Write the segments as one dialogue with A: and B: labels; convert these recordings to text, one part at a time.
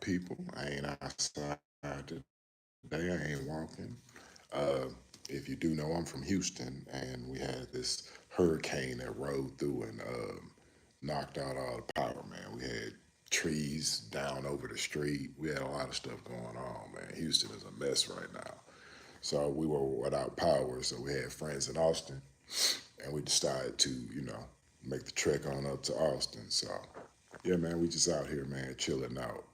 A: people. I ain't outside today. I ain't walking. Uh, if you do know, I'm from Houston, and we had this hurricane that rode through and knocked out all the power, man. We had trees down over the street. We had a lot of stuff going on, man. Houston is a mess right now. So we were without power. So we had friends in Austin, and we decided to, make the trek on up to Austin. So yeah, man, we just out here, man, chilling out.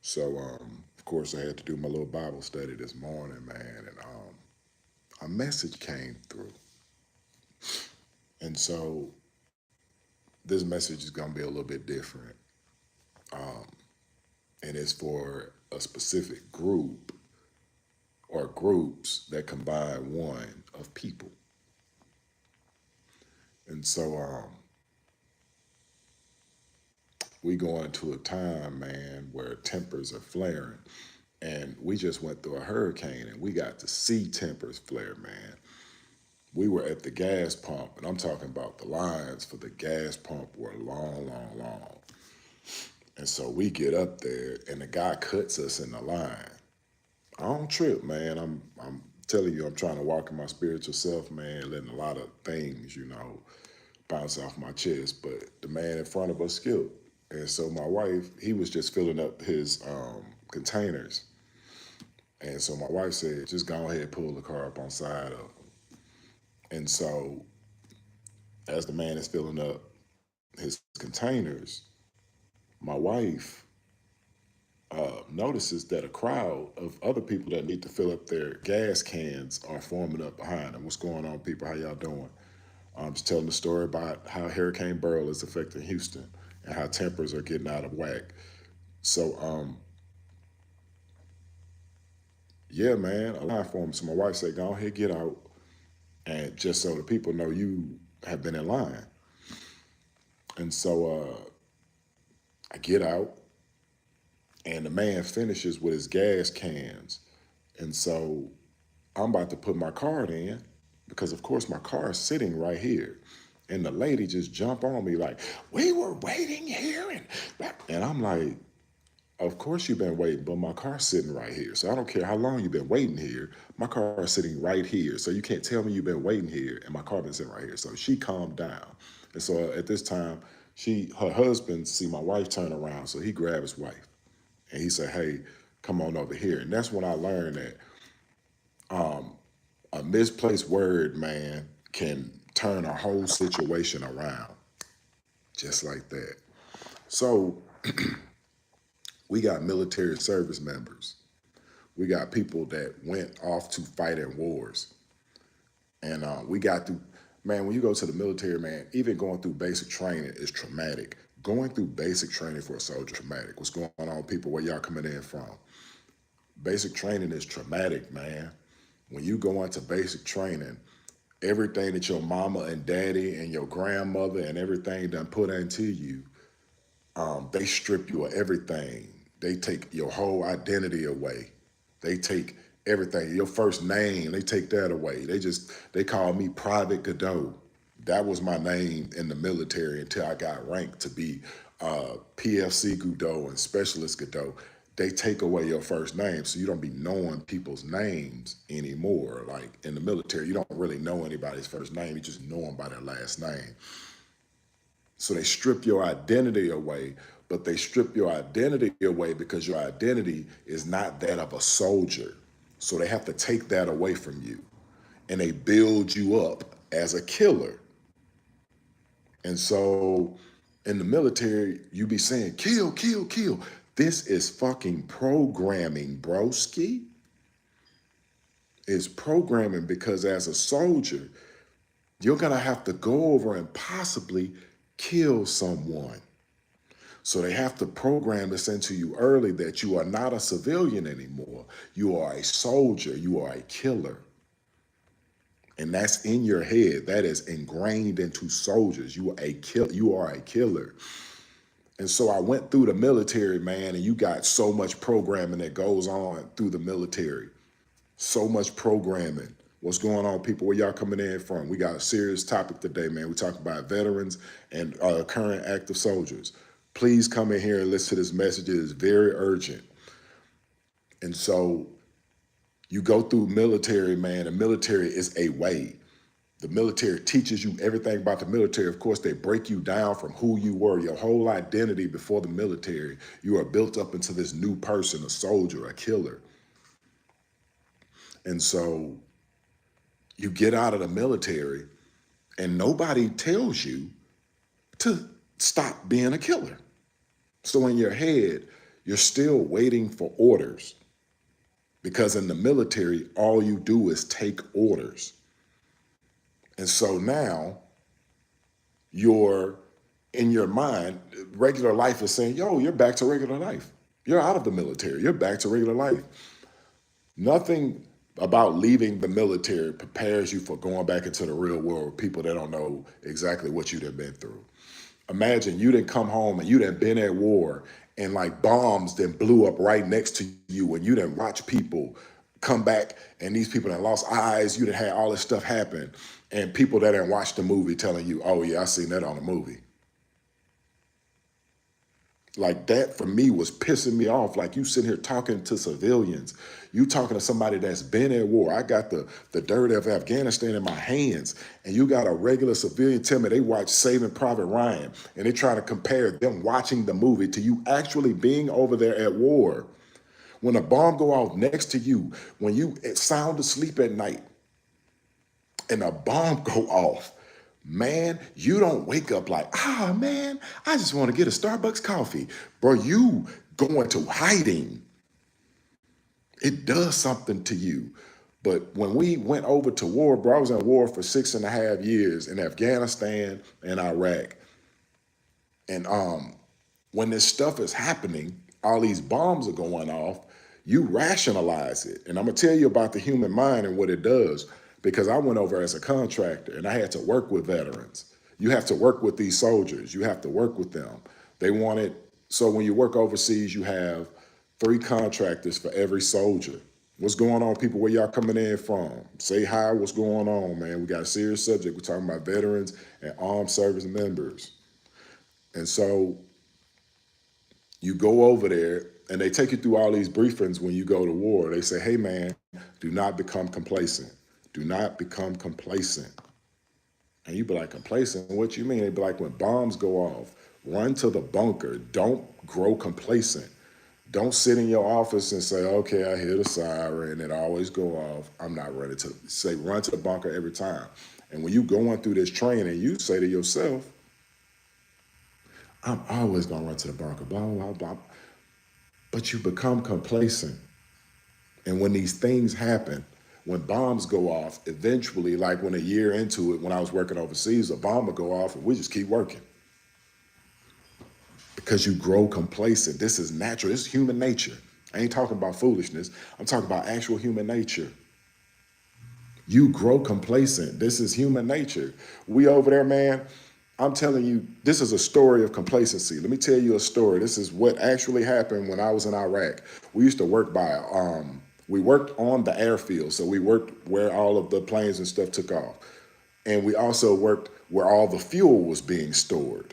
A: So, of course, I had to do my little Bible study this morning, man, and a message came through. And so, this message is going to be a little bit different. And it's for a specific group or groups that combine one of people. And so, we go into a time, man, where tempers are flaring. And we just went through a hurricane and we got to see tempers flare, man. We were at the gas pump, and I'm talking about the lines for the gas pump were long, long, long. And so we get up there, and the guy cuts us in the line. I don't trip, man. I'm telling you, I'm trying to walk in my spiritual self, man, letting a lot of things, bounce off my chest. But the man in front of us skipped. And so my wife, he was just filling up his containers. And so my wife said, just go ahead and pull the car up on side of him. And so as the man is filling up his containers, my wife notices that a crowd of other people that need to fill up their gas cans are forming up behind them. What's going on, people? How y'all doing? I'm just telling the story about how Hurricane Beryl is affecting Houston and how tempers are getting out of whack. So, yeah, man, a line formed. So my wife said, go ahead, get out. And just so the people know you have been in line. And so I get out, and the man finishes with his gas cans. And so I'm about to put my card in because, of course, my car is sitting right here. And the lady just jumped on me like, we were waiting here. And I'm like, of course you've been waiting, but my car's sitting right here. So I don't care how long you've been waiting here. My car is sitting right here. So you can't tell me you've been waiting here and my car been sitting right here. So she calmed down. And so at this time, her husband see my wife turn around. So he grabbed his wife and he said, hey, come on over here. And that's when I learned that a misplaced word, man, can turn a whole situation around just like that. So we got military service members. We got people that went off to fight in wars. And we got through, man, when you go to the military, man, even going through basic training is traumatic. Going through basic training for a soldier is traumatic. What's going on, people? Where y'all coming in from? Basic training is traumatic, man. When you go into basic training, everything that your mama and daddy and your grandmother and everything done put into you, they strip you of everything. They take your whole identity away. They take everything. Your first name, they take that away. They call me Private Godot. That was my name in the military until I got ranked to be PFC Godot and Specialist Godot. They take away your first name, so you don't be knowing people's names anymore. Like in the military, you don't really know anybody's first name. You just know them by their last name. So they strip your identity away, but they strip your identity away because your identity is not that of a soldier. So they have to take that away from you and they build you up as a killer. And so in the military, you be saying, kill, kill, kill. This is fucking programming, broski. It's programming because as a soldier, you're gonna have to go over and possibly kill someone. So they have to program this into you early that you are not a civilian anymore. You are a soldier, you are a killer. And that's in your head. That is ingrained into soldiers. You are a killer. And so I went through the military, man, and you got so much programming that goes on through the military. So much programming. What's going on, people? Where y'all coming in from? We got a serious topic today, man. We talk about veterans and current active soldiers. Please come in here and listen to this message. It is very urgent. And so you go through military, man. The military is a way. The military teaches you everything about the military. Of course, they break you down from who you were, your whole identity before the military. You are built up into this new person, a soldier, a killer. And so you get out of the military and nobody tells you to stop being a killer. So in your head, you're still waiting for orders, because in the military, all you do is take orders. And so now you're in your mind, regular life is saying, yo, you're back to regular life. You're out of the military. You're back to regular life. Nothing about leaving the military prepares you for going back into the real world with people that don't know exactly what you've been through. Imagine you didn't come home and you didn't been at war and like bombs then blew up right next to you, and you didn't watch people come back and these people that lost eyes, you done had all this stuff happen, and people that didn't watch the movie telling you, oh yeah, I seen that on the movie. Like that for me was pissing me off. Like you sitting here talking to civilians, you talking to somebody that's been at war. I got the dirt of Afghanistan in my hands, and you got a regular civilian tell me they watch Saving Private Ryan, and they try to compare them watching the movie to you actually being over there at war. When a bomb go off next to you, when you sound asleep at night and a bomb go off, man, you don't wake up like, man, I just want to get a Starbucks coffee. Bro, you go into hiding. It does something to you. But when we went over to war, bro, I was in war for 6.5 years in Afghanistan and Iraq. And when this stuff is happening, all these bombs are going off, you rationalize it. And I'm gonna tell you about the human mind and what it does, because I went over as a contractor and I had to work with veterans. You have to work with these soldiers. You have to work with them. They wanted, so when you work overseas, you have 3 contractors for every soldier. What's going on, people? Where y'all coming in from? Say hi, what's going on, man? We got a serious subject. We're talking about veterans and armed service members. And so you go over there and they take you through all these briefings when you go to war. They say, hey man, do not become complacent. Do not become complacent. And you be like, complacent? What you mean? They be like, when bombs go off, run to the bunker. Don't grow complacent. Don't sit in your office and say, okay, I hear the siren, it always go off. I'm not ready to say, run to the bunker every time. And when you going through this training, you say to yourself, I'm always gonna run to the bunker, blah, blah, blah. But you become complacent. And when these things happen, when bombs go off, eventually, like when a year into it, when I was working overseas, a bomb would go off and we just keep working. Because you grow complacent. This is natural, this is human nature. I ain't talking about foolishness. I'm talking about actual human nature. You grow complacent. This is human nature. We over there, man, I'm telling you, this is a story of complacency. Let me tell you a story. This is what actually happened when I was in Iraq. We used to work by, we worked on the airfield. So we worked where all of the planes and stuff took off. And we also worked where all the fuel was being stored.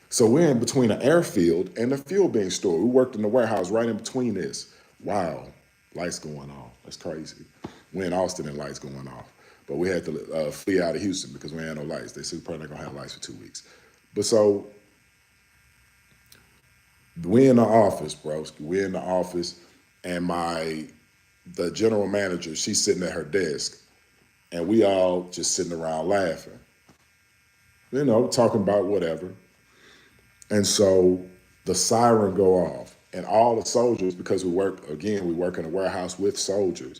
A: So we're in between the airfield and the fuel being stored. We worked in the warehouse right in between this. Wow, lights going off. That's crazy. We're in Austin and lights going off. But we had to flee out of Houston because we had no lights. They said we're probably not gonna have lights for 2 weeks. But so we're in the office, bro. We're in the office, and the general manager, she's sitting at her desk, and we all just sitting around laughing, talking about whatever. And so the siren go off, and all the soldiers, because we work in a warehouse with soldiers,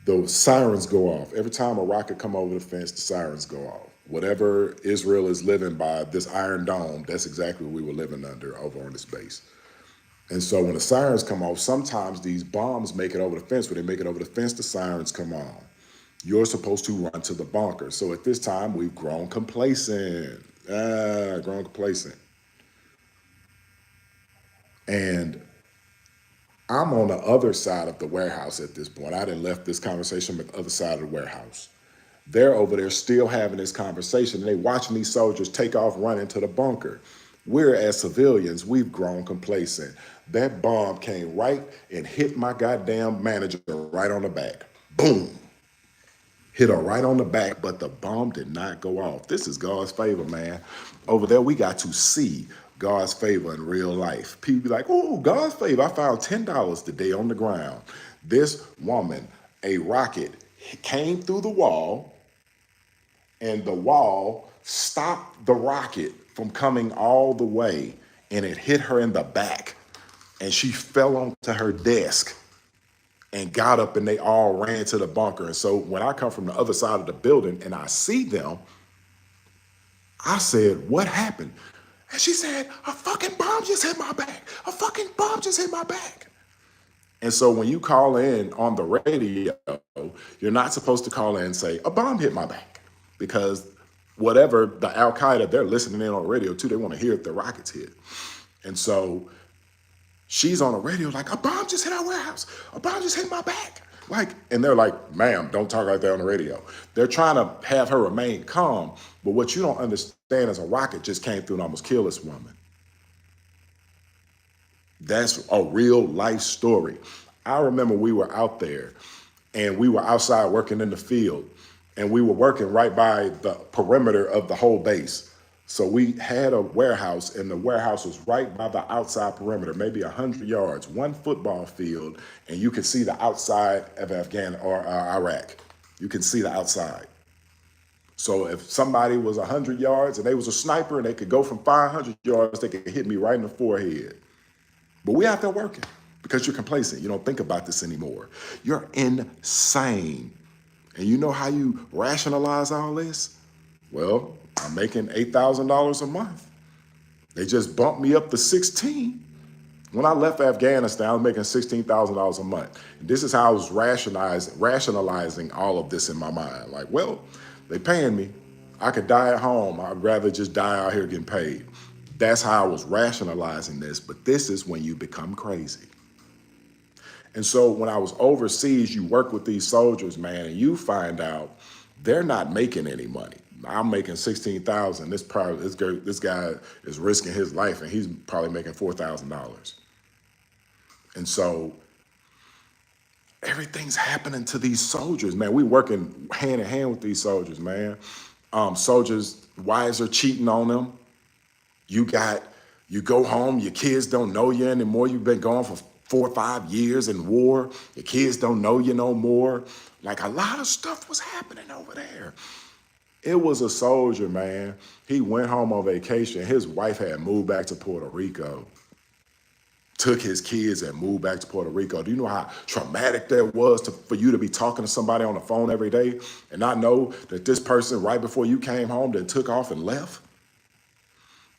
A: the sirens go off. Every time a rocket come over the fence, the sirens go off. Whatever Israel is living by, this Iron Dome, that's exactly what we were living under over on this base. And so when the sirens come off, sometimes these bombs make it over the fence. When they make it over the fence, the sirens come on. You're supposed to run to the bunker. So at this time, we've grown complacent. And I'm on the other side of the warehouse at this point. I done left this conversation with the other side of the warehouse. They're over there still having this conversation, and they watching these soldiers take off running to the bunker. We're, as civilians, we've grown complacent. That bomb came right and hit my goddamn manager right on the back. Boom. Hit her right on the back, but the bomb did not go off. This is God's favor, man. Over there, we got to see God's favor in real life. People be like, oh, God's favor. I found $10 today on the ground. This woman, a rocket came through the wall, and the wall stopped the rocket from coming all the way, and it hit her in the back, and she fell onto her desk and got up, and they all ran to the bunker. And so when I come from the other side of the building and I see them, I said, what happened? And she said, a fucking bomb just hit my back. A fucking bomb just hit my back. And so when you call in on the radio, you're not supposed to call in and say, a bomb hit my back. Because whatever the Al-Qaeda, they're listening in on the radio too. They want to hear if the rockets hit. And so she's on the radio like, a bomb just hit our warehouse. A bomb just hit my back. Like, and they're like, ma'am, don't talk like that on the radio. They're trying to have her remain calm. But what you don't understand is a rocket just came through and almost killed this woman. That's a real life story. I remember we were out there and we were outside working in the field, and we were working right by the perimeter of the whole base. So we had a warehouse, and the warehouse was right by the outside perimeter, maybe 100 yards, one football field, and you could see the outside of Iraq. You can see the outside. So if somebody was 100 yards and they was a sniper and they could go from 500 yards, they could hit me right in the forehead. But we out there working because you're complacent. You don't think about this anymore. You're insane. And you know how you rationalize all this? Well, I'm making $8,000 a month. They just bumped me up to 16. When I left Afghanistan, I was making $16,000 a month. And this is how I was rationalizing all of this in my mind. Like, well, they paying me. I could die at home. I'd rather just die out here getting paid. That's how I was rationalizing this. But this is when you become crazy. And so when I was overseas, you work with these soldiers, man, and you find out they're not making any money. I'm making 16,000. This guy is risking his life, and he's probably making $4,000. And so everything's happening to these soldiers, man. We working hand in hand with these soldiers, man. Soldiers' wives are cheating on them. You go home, your kids don't know you anymore. You've been gone for 4 or 5 years in war. Your kids don't know you no more. Like, a lot of stuff was happening over there. It was a soldier, man. He went home on vacation. His wife had moved back to Puerto Rico. Took his kids and moved back to Puerto Rico. Do you know how traumatic that was for you to be talking to somebody on the phone every day and not know that this person right before you came home then took off and left?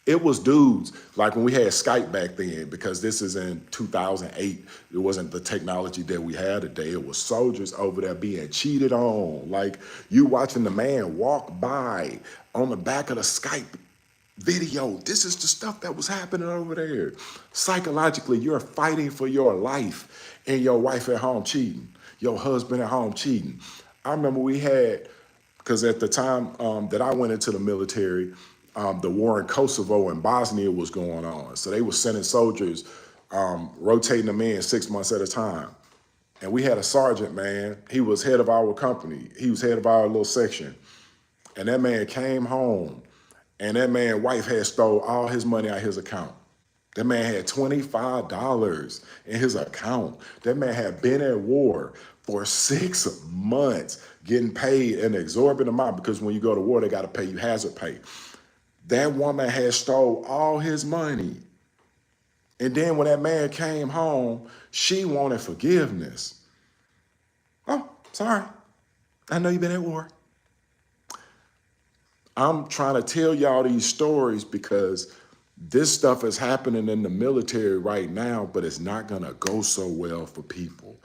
A: It was dudes, like when we had Skype back then, because this is in 2008, it wasn't the technology that we had today. It was soldiers over there being cheated on. Like, you watching the man walk by on the back of the Skype video. This is the stuff that was happening over there. Psychologically, you're fighting for your life, and your wife at home cheating, your husband at home cheating. I remember we had, because at the time that I went into the military, the war in Kosovo and Bosnia was going on. So they were sending soldiers, rotating them in 6 months at a time. And we had a sergeant, man. He was head of our company. He was head of our little section. And that man came home, and that man's wife had stole all his money out of his account. That man had $25 in his account. That man had been at war for 6 months, getting paid an exorbitant amount, because when you go to war, they got to pay you hazard pay. That woman had stole all his money. And then when that man came home, she wanted forgiveness. Oh, sorry. I know you've been at war. I'm trying to tell y'all these stories because this stuff is happening in the military right now, but it's not going to go so well for people.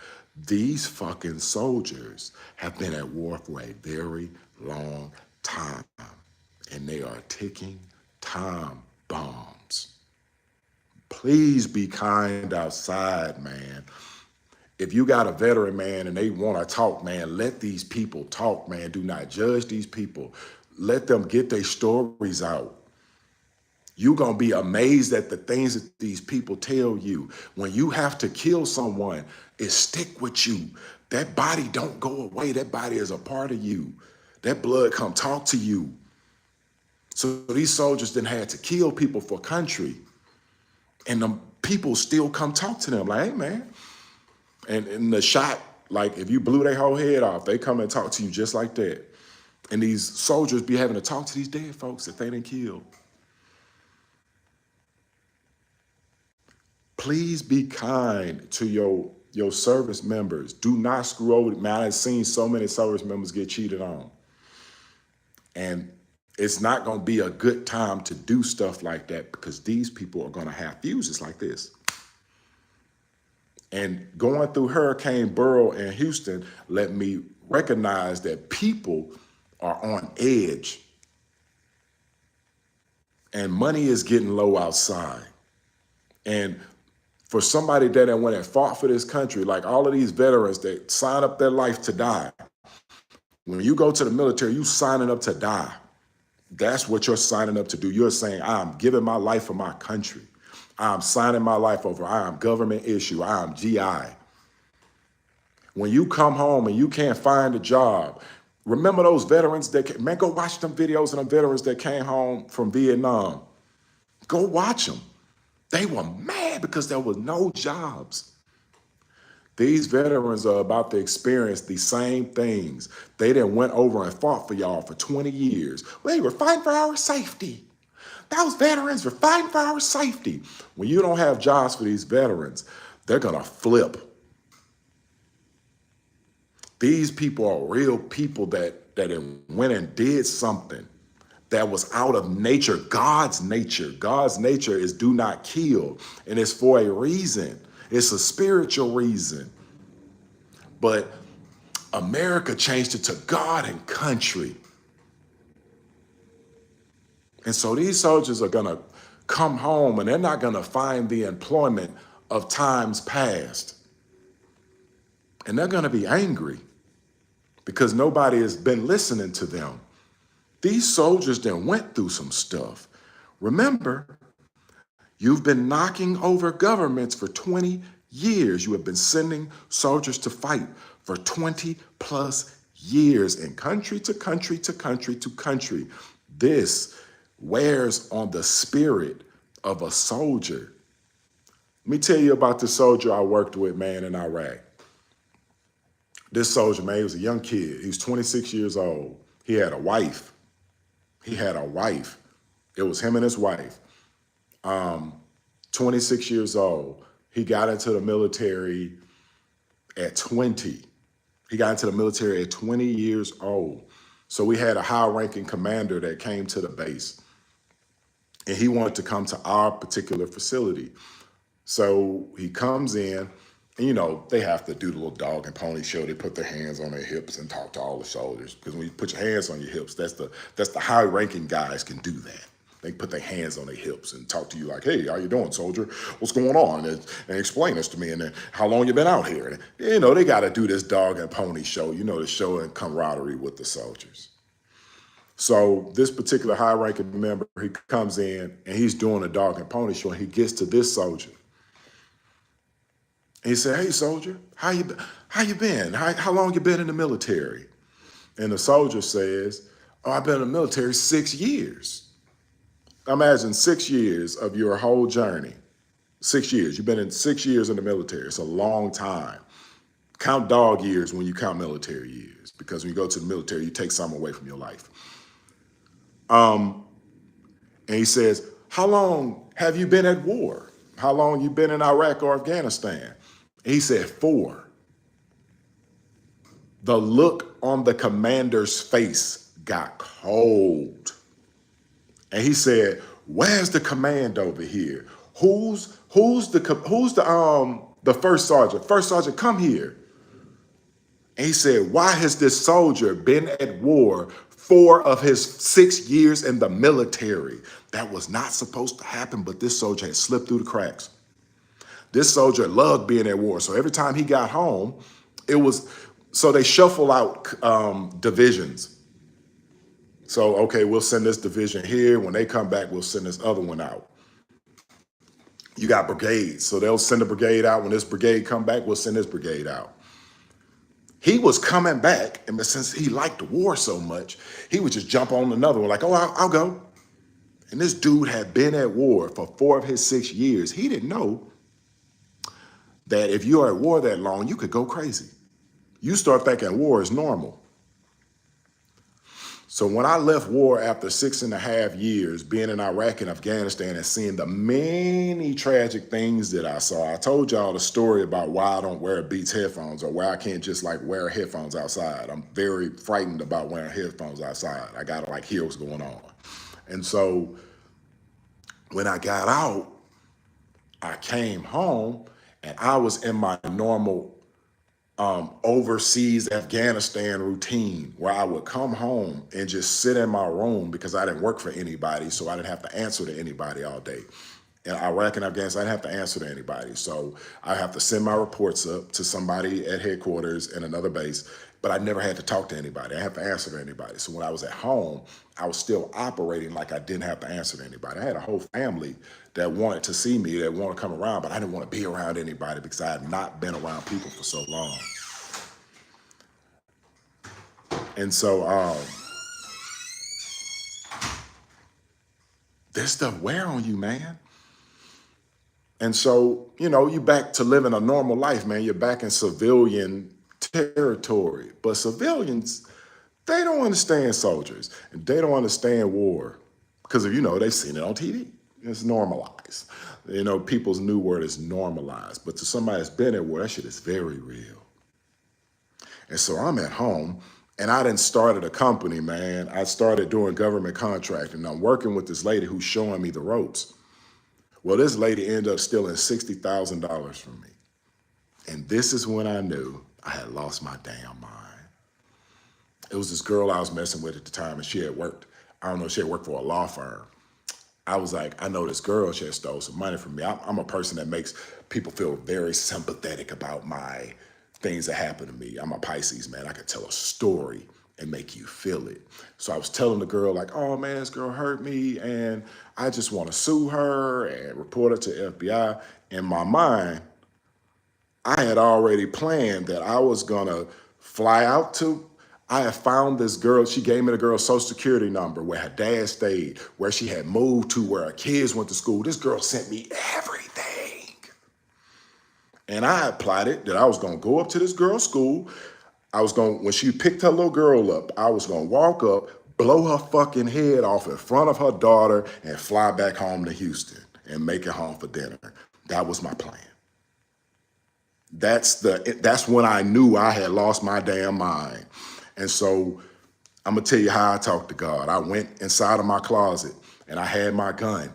A: These fucking soldiers have been at war for a very long time, and they are ticking time bombs. Please be kind outside, man. If you got a veteran, man, and they want to talk, man, let these people talk, man. Do not judge these people. Let them get their stories out. You're going to be amazed at the things that these people tell you. When you have to kill someone, it stick with you. That body don't go away. That body is a part of you. That blood come talk to you. So these soldiers then had to kill people for country. And the people still come talk to them like, hey, man. And in the shot, like if you blew their whole head off, they come and talk to you just like that. And these soldiers be having to talk to these dead folks that they didn't kill. Please be kind to your service members. Do not screw over. Man, I've seen so many service members get cheated on. And it's not going to be a good time to do stuff like that because these people are going to have fuses like this. And going through Hurricane Burrow in Houston let me recognize that people are on edge. And money is getting low outside. And for somebody that went and fought for this country, like all of these veterans that sign up their life to die, when you go to the military, you signing up to die. That's what you're signing up to do. You're saying, I'm giving my life for my country. I'm signing my life over. I am government issue. I am GI. When you come home and you can't find a job, remember those veterans that, man, go watch them videos of them veterans that came home from Vietnam. Go watch them. They were mad because there was no jobs. These veterans are about to experience the same things. They done went over and fought for y'all for 20 years. Well, they were fighting for our safety. Those veterans were fighting for our safety. When you don't have jobs for these veterans, they're going to flip. These people are real people that went and did something that was out of nature, God's nature. God's nature is do not kill, and it's for a reason. It's a spiritual reason. But America changed it to God and country. And so these soldiers are going to come home and they're not going to find the employment of times past. And they're going to be angry because nobody has been listening to them. These soldiers then went through some stuff. Remember, you've been knocking over governments for 20 years. You have been sending soldiers to fight for 20 plus years in country to country to country to country. This wears on the spirit of a soldier. Let me tell you about this soldier I worked with, man, in Iraq. This soldier, man, he was a young kid. He was 26 years old. He had a wife. It was him and his wife. 26 years old. He got into the military at 20. He got into the military at 20 years old. So we had a high-ranking commander that came to the base. And he wanted to come to our particular facility. So he comes in, and you know, they have to do the little dog and pony show. They put their hands on their hips and talk to all the soldiers. Because when you put your hands on your hips, that's the high-ranking guys can do that. They put their hands on their hips and talk to you like, hey, how you doing, soldier? What's going on? And explain this to me. And then, how long you been out here? And, you know, they got to do this dog and pony show, you know, to show in camaraderie with the soldiers. So this particular high-ranking member, he comes in and he's doing a dog and pony show, and he gets to this soldier. And he said, hey, soldier, how you been? How long you been in the military? And the soldier says, oh, I've been in the military 6 years. Imagine 6 years of your whole journey. 6 years. You've been in 6 years in the military. It's a long time. Count dog years when you count military years, because when you go to the military, you take something away from your life. And he says, how long have you been at war? How long you been in Iraq or Afghanistan? And he said 4. The look on the commander's face got cold. And he said, where's the command over here? Who's the first sergeant? First sergeant, come here. And he said, why has this soldier been at war 4 of his 6 years in the military? That was not supposed to happen, but this soldier had slipped through the cracks. This soldier loved being at war. So every time he got home, so they shuffle out divisions. So, okay, we'll send this division here. When they come back, we'll send this other one out. You got brigades. So they'll send a brigade out. When this brigade come back, we'll send this brigade out. He was coming back, and since he liked the war so much, he would just jump on another one, like, oh, I'll go. And this dude had been at war for 4 of his 6 years. He didn't know that if you're at war that long, you could go crazy. You start thinking war is normal. So when I left war after 6.5 years, being in Iraq and Afghanistan and seeing the many tragic things that I saw, I told y'all the story about why I don't wear Beats headphones or why I can't just like wear headphones outside. I'm very frightened about wearing headphones outside. I got to like hear what's going on. And so when I got out, I came home and I was in my normal overseas Afghanistan routine where I would come home and just sit in my room because I didn't work for anybody, so I didn't have to answer to anybody all day. In Iraq and Afghanistan, I didn't have to answer to anybody. So I have to send my reports up to somebody at headquarters in another base, but I never had to talk to anybody. I didn't have to answer to anybody. So when I was at home, I was still operating like I didn't have to answer to anybody. I had a whole family that wanted to see me, that wanted to come around, but I didn't want to be around anybody because I had not been around people for so long. And so this stuff wear on you, man. And so, you know, you back to living a normal life, man. You're back in civilian territory. But civilians, they don't understand soldiers. And they don't understand war. Because, you know, they've seen it on TV. It's normalized. You know, people's new word is normalized. But to somebody that's been at war, that shit is very real. And so I'm at home. And I done started a company, man. I started doing government contracting. I'm working with this lady who's showing me the ropes. Well, this lady ended up stealing $60,000 from me. And this is when I knew I had lost my damn mind. It was this girl I was messing with at the time, and she had worked. I don't know, she had worked for a law firm. I was like, I know this girl, she had stole some money from me. I'm a person that makes people feel very sympathetic about my things that happen to me. I'm a Pisces, man. I could tell a story and make you feel it. So I was telling the girl like, oh man, this girl hurt me and I just want to sue her and report her to FBI. In my mind, I had already planned that I was gonna fly out to, I had found this girl, she gave me the girl's social security number, where her dad stayed, where she had moved to, where her kids went to school. This girl sent me everything. And I had plotted that I was gonna go up to this girl's school. I was gonna, when she picked her little girl up, I was gonna walk up, blow her fucking head off in front of her daughter and fly back home to Houston and make it home for dinner. That was my plan. That's when I knew I had lost my damn mind. And so I'm gonna tell you how I talked to God. I went inside of my closet and I had my gun.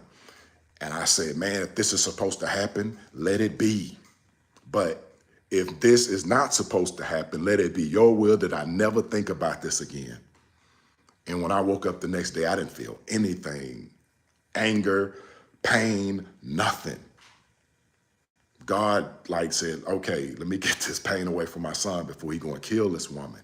A: And I said, man, if this is supposed to happen, let it be. But if this is not supposed to happen, let it be your will that I never think about this again. And when I woke up the next day, I didn't feel anything. Anger, pain, nothing. God like said, okay, let me get this pain away from my son before he gonna kill this woman.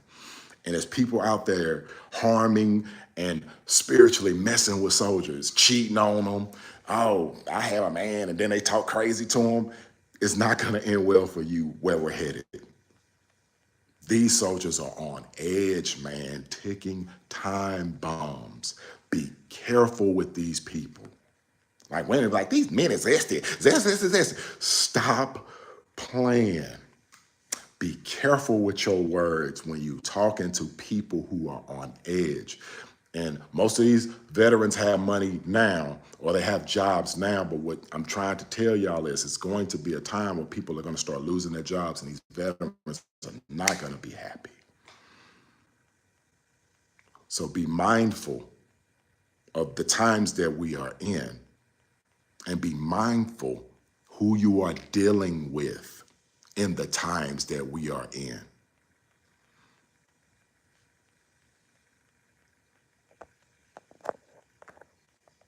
A: And there's people out there harming and spiritually messing with soldiers, cheating on them. Oh, I have a man, and then they talk crazy to him. It's not gonna end well for you where we're headed. These soldiers are on edge, man, ticking time bombs. Be careful with these people. Like women, like these men is this. Stop playing. Be careful with your words when you talking to people who are on edge. And most of these veterans have money now, or they have jobs now. But what I'm trying to tell y'all is it's going to be a time where people are going to start losing their jobs, and these veterans are not going to be happy. So be mindful of the times that we are in, and be mindful who you are dealing with in the times that we are in.